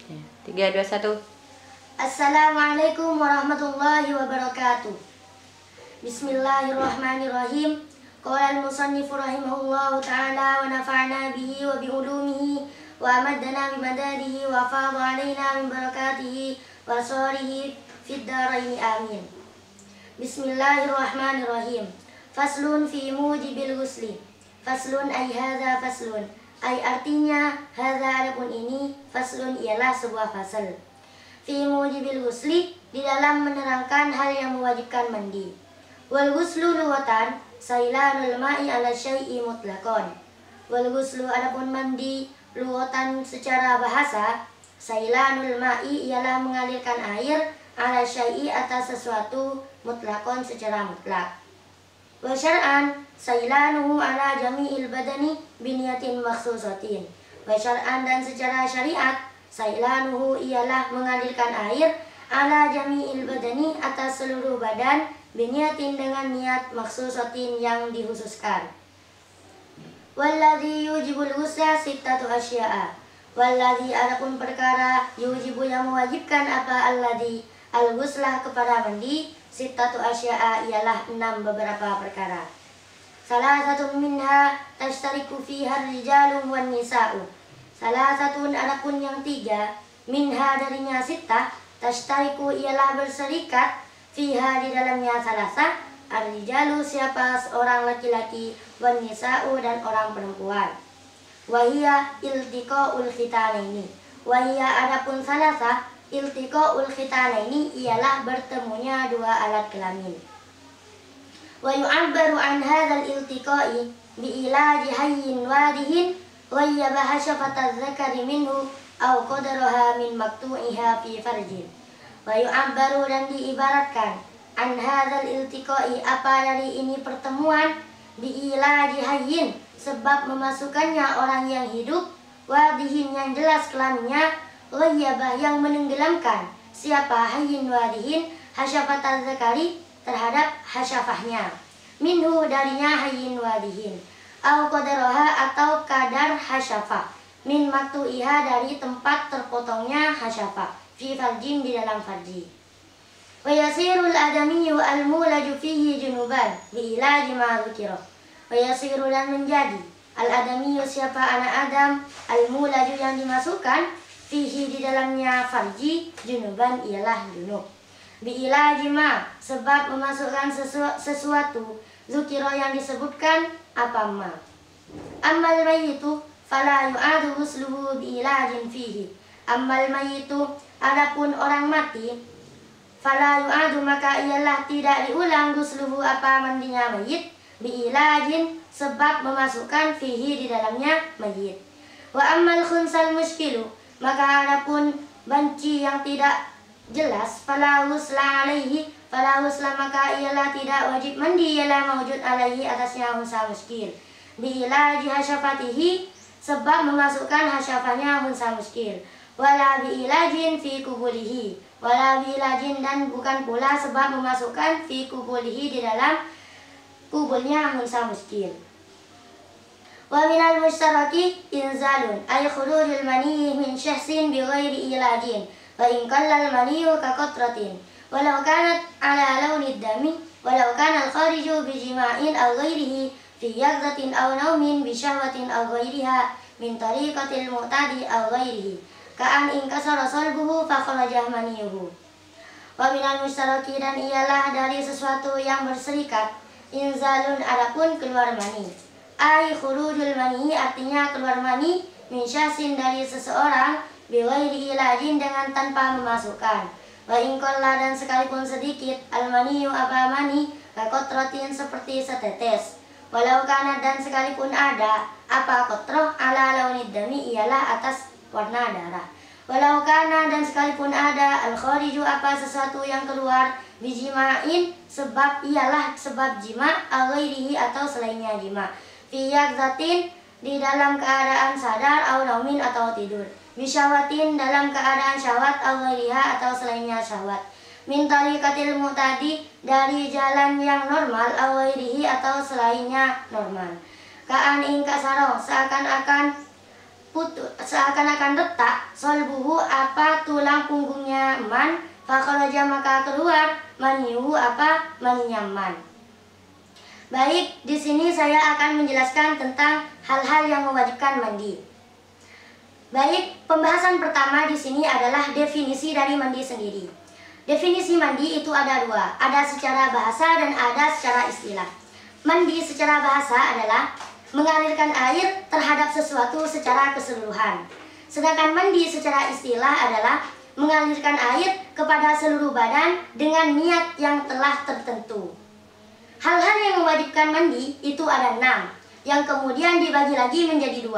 Ya, 3, 2, 1. Assalamualaikum warahmatullahi wabarakatuh. Bismillahirrahmanirrahim. Qala al-musannifu rahimahullahu ta'ala wa nafa'na bihi wa bi ulumihi wa amaddana bi madadihi wa fadha alaina min barakatihi wa sarihi fid daraini amin. Bismillahirrahmanirrahim. Faslun fi mujibil ghusli. Faslun ay hadza faslun. Ay artinya hadza adapun ini, faslun ialah sebuah fasal. Fi mujibil ghusli, di dalam menerangkan hal yang mewajibkan mandi. Wal ghuslu lughatan sailanul ma'i ala syai'i mutlaqan. Wal ghuslu adapun mandi lughatan secara bahasa, sailanul ma'i ialah mengalirkan air ala syai'i atas sesuatu mutlaqan secara mutlak. Wa syar'an sailanuhu ala jami'il badani biniyatin makhsusatin. Wa syar'an dan secara syariat, sailanuhu ialah mengalirkan air ala jami'il badani atas seluruh badan biniyatin dengan niat makhsusatin yang dikhususkan. Walladhi yujibul ghusla sittatu asya'a. Walladhi adapun perkara yujibu yang mewajibkan apa alladhi al-ghuslah kepada mandi, sittatu asya'a ialah 6 beberapa perkara. Salah satu minha tashtariku fiha rijalun wan nisa'u. Salah satu adapun yang 3, minha darinya sittah, tashtariku ialah berserikat, fiha di dalamnya salasa, ar-rijalu siapa seorang laki-laki, wan nisa'u dan orang perempuan. Wahia iltiqa'ul khitanaini. Wahia adapun salasa, iltiqa'ul khitanaini ialah bertemunya 2 alat kelamin. Wa yu'abbaru an hadzal iltiqa'i bi ilaji hayyin wadihin ghayyaba hashafataz zakari minhu aw qadaraha min maqtu'iha fi farjin. Wa yu'abbaru dan diibaratkan an hadzal iltiqa'i apa dari ini pertemuan bi ilaji hayyin sebab memasukkannya orang yang hidup, wadihin yang jelas kelaminnya, ghayyabah yang menenggelamkan siapa hayyin wadihin hasyafataz zakari terhadap hasyafahnya, minhu darinya hayyin wadihin, au qadaraha atau kadar hasyafah, min maktu'iha dari tempat terpotongnya hasyafah, fi farjin di dalam farji. Wa yasirul adamiyyu al-mulaju fihi junuban bi ilaji ma dzukira. Wa yasiru dan menjadi al-adamiyyu siapa anak Adam, al-mulaju yang dimasukkan fihi di dalamnya farji, junuban ialah junub. Bi'ilaji ma sebab memasukkan sesuatu zukiro yang disebutkan apa ma. Ammal mayitu fala yu'adu ghusluhu bi'ilajin fihi. Ammal mayitu adapun orang mati, fala yu'adu maka ialah tidak diulang ghusluhu apa mandinya mayit, bi'ilajin sebab memasukkan fihi di dalamnya mayit. Wa ammal khunsal muskilu maka adapun banci yang tidak jelas, fala ghusla alaihi, fala ghusla maka ialah tidak wajib mandi, ialah mawjud alaihi atasnya unsa muskil. Bi ilaji hasyafatihi sebab memasukkan hasyafahnya unsa muskil. Wala bi ilajin fi kubulihi, wala bi ilajin dan bukan pula sebab memasukkan fi kubulihi di dalam kubulnya unsa muskil. Wa minal musytaraki inzalun ay khurujul mani min syahsin bi ghairi ilajin. Wa in qallal maniyu ka qatratin walau kanat ala launid dami walau kana al-khariju bi jima'in aw ghairihi fi yaqzatin aw naumin bi syahwatin aw ghairiha min tariqatil mu'tadi aw ghairihi ka an in kasara salbuhu fa kharaja maniyuhu. Wa minal mustaraki dan ialah dari sesuatu yang berserikat, inzalun adapun keluar mani. Ai khurujul mani artinya keluar mani min syahsin dari seseorang biwairi ilajin dengan tanpa memasukkan. Wa in qalla dan sekalipun sedikit, al-maniyu apa mani kakotrotin seperti setetes. Walau kana dan sekalipun ada apa kotroh ala launid dami ialah atas warna darah. Walau kana dan sekalipun ada al-khariju apa sesuatu yang keluar bijima'in sebab ialah sebab jima' al-ghairihi atau selainnya jima'. Fi yaqzatin di dalam keadaan sadar au naumin atau tidur. Bisyawatin dalam keadaan syahwat au ghairiha atau selainnya syahwat. Min tariqatil mu'tadi dari jalan yang normal au ghairihi atau selainnya normal. Ka'an in kasaro seakan-akan seakan-akan retak, solbuhu apa tulang punggungnya man, fakharaja maka keluar, manihu apa maninya man. Baik, di sini saya akan menjelaskan tentang hal-hal yang mewajibkan mandi. Baik, pembahasan pertama di sini adalah definisi dari mandi sendiri. Definisi mandi itu ada dua, ada secara bahasa dan ada secara istilah. Mandi secara bahasa adalah mengalirkan air terhadap sesuatu secara keseluruhan. Sedangkan mandi secara istilah adalah mengalirkan air kepada seluruh badan dengan niat yang telah tertentu. Hal-hal yang mewajibkan mandi itu ada 6, yang kemudian dibagi lagi menjadi 2.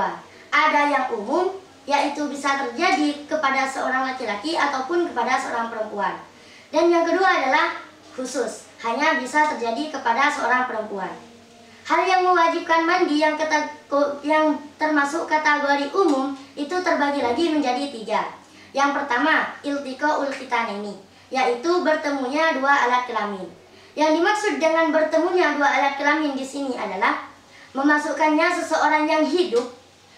Ada yang umum, yaitu bisa terjadi kepada seorang laki-laki ataupun kepada seorang perempuan. Dan yang kedua adalah khusus, hanya bisa terjadi kepada seorang perempuan. Hal yang mewajibkan mandi yang termasuk kategori umum itu terbagi lagi menjadi 3. Yang pertama, iltiqaul khitanaini, yaitu bertemunya 2 alat kelamin. Yang dimaksud dengan bertemunya 2 alat kelamin di sini adalah memasukkannya seseorang yang hidup,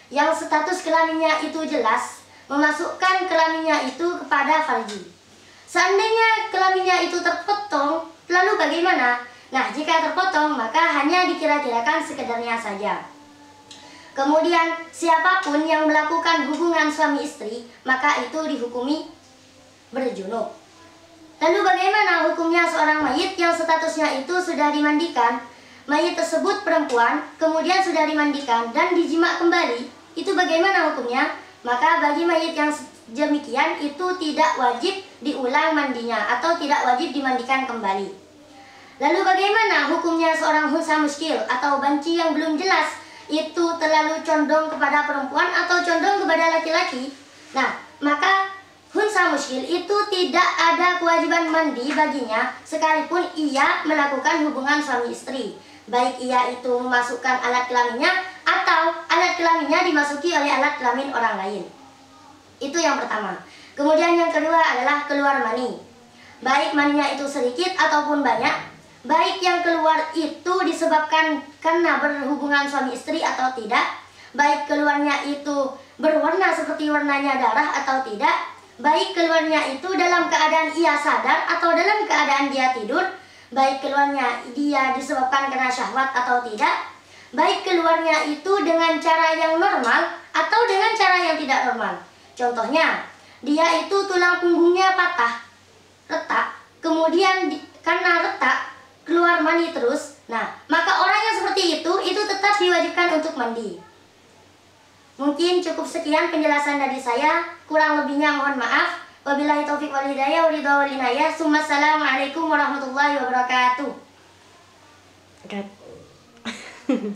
yang status kelaminnya itu jelas, memasukkan kelaminnya itu kepada farji. Seandainya kelaminnya itu terpotong, lalu bagaimana? Nah, jika terpotong, maka hanya dikira-kirakan sekedarnya saja. Kemudian, siapapun yang melakukan hubungan suami istri, maka itu dihukumi berjunub. Lalu bagaimana hukumnya seorang mayit yang statusnya itu sudah dimandikan? Mayit tersebut perempuan, kemudian sudah dimandikan dan dijima kembali, itu bagaimana hukumnya? Maka bagi mayit yang demikian itu tidak wajib diulang mandinya atau tidak wajib dimandikan kembali. Lalu bagaimana hukumnya seorang hunsa muskil atau banci yang belum jelas, itu terlalu condong kepada perempuan atau condong kepada laki-laki? Nah, maka hunsa muskil itu tidak ada kewajiban mandi baginya sekalipun ia melakukan hubungan suami istri. Baik ia itu memasukkan alat kelaminnya atau alat kelaminnya dimasuki oleh alat kelamin orang lain. Itu yang pertama. Kemudian yang kedua adalah keluar mani. Baik maninya itu sedikit ataupun banyak, baik yang keluar itu disebabkan karena berhubungan suami istri atau tidak, baik keluarnya itu berwarna seperti warnanya darah atau tidak, baik keluarnya itu dalam keadaan ia sadar atau dalam keadaan dia tidur, baik keluarnya dia disebabkan karena syahwat atau tidak, baik keluarnya itu dengan cara yang normal atau dengan cara yang tidak normal. Contohnya, dia itu tulang punggungnya patah, retak, kemudian karena retak keluar mani terus. Nah, maka orang yang seperti itu tetap diwajibkan untuk mandi. Mungkin cukup sekian penjelasan dari saya, kurang lebihnya mohon maaf. Wabillahi taufiq wal hidayah wa ridha wal inayah. Assalamualaikum warahmatullahi wabarakatuh.